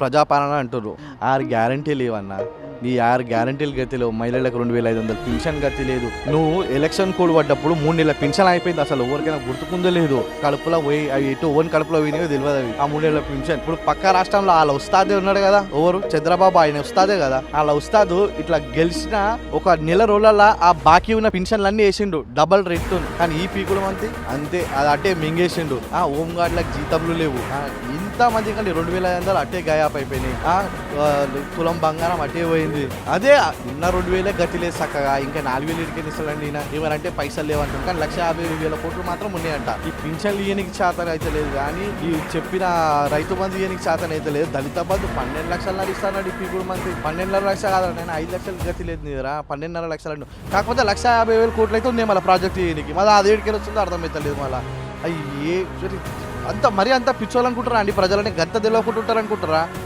ప్రజాపాలన అంటుర్రు. 6 గ్యారంటీలు ఇవన్నా, ఈ 6 గ్యారంటీలు గతి లేవు. మహిళలకు 2500 పెన్షన్ గతి లేదు. నువ్వు ఎలక్షన్ కోడ్ పడ్డప్పుడు 3 నెలల పెన్షన్ అయిపోయింది. అసలు ఎవరికైనా గుర్తుకుందో లేదు. కడుపులో పోయి అవి ఎటు ఓన్ కడుపులో పోయినాయో తెలియదు అవి. ఆ 3 నెలల పెన్షన్ ఇప్పుడు పక్క రాష్ట్రంలో వాళ్ళ ఉస్తాదే ఉన్నాడు కదా, ఎవరు చంద్రబాబు, ఆయన ఉస్తాదే కదా. వాళ్ళ ఉస్తాదు ఇట్లా గెలిచిన ఒక నెల రోజుల ఆ బాకీ ఉన్న పెన్షన్లన్నీ వేసిండు డబల్ రేట్. కానీ ఈ పీకుల మంది అంతే, అది అట్టే మింగేసిండు. ఆ హోమ్ గార్డులకు జీతంలు లేవు. ఇంత మంది కంటే 2500 అట్టే గాయాప్ అయిపోయినాయి. తులం బంగారం అట్టే పోయింది. అదే ఉన్న 2000 గతి లేదు చక్కగా, ఇంకా 4000 ఇడికి ఇస్తాడండి. ఏమనంటే పైసలు లేవంటారు, కానీ 1,50,000 కోట్లు మాత్రం ఉన్నాయంట. ఈ పింఛన్లు ఇయ్యనికి చేతన అయితే లేదు, కానీ ఈ చెప్పిన రైతు బంధు ఇయ్యనికి చేతన అయితే లేదు. దళిత బంధు 12 లక్షలు ఇస్తాడు ఈ పీకుడు మంది. 12.5 లక్షలు కాదు, నేను 5 లక్షలు గతి లేదు నీరా. 12.5 లక్షలు కాకపోతే 1,50,000 కోట్లు అయితే ఉంది మళ్ళీ ప్రాజెక్ట్ ఇయ్యనికి. మళ్ళీ అది ఏడికి వస్తుందో అర్థమవుతలేదు. మళ్ళీ అయ్యే అంత మరీ అంత పిచ్చోళ్ళు అనుకుంటారా అండి? ప్రజలని గంత తెలియకుంటుంటారు అనుకుంటారా?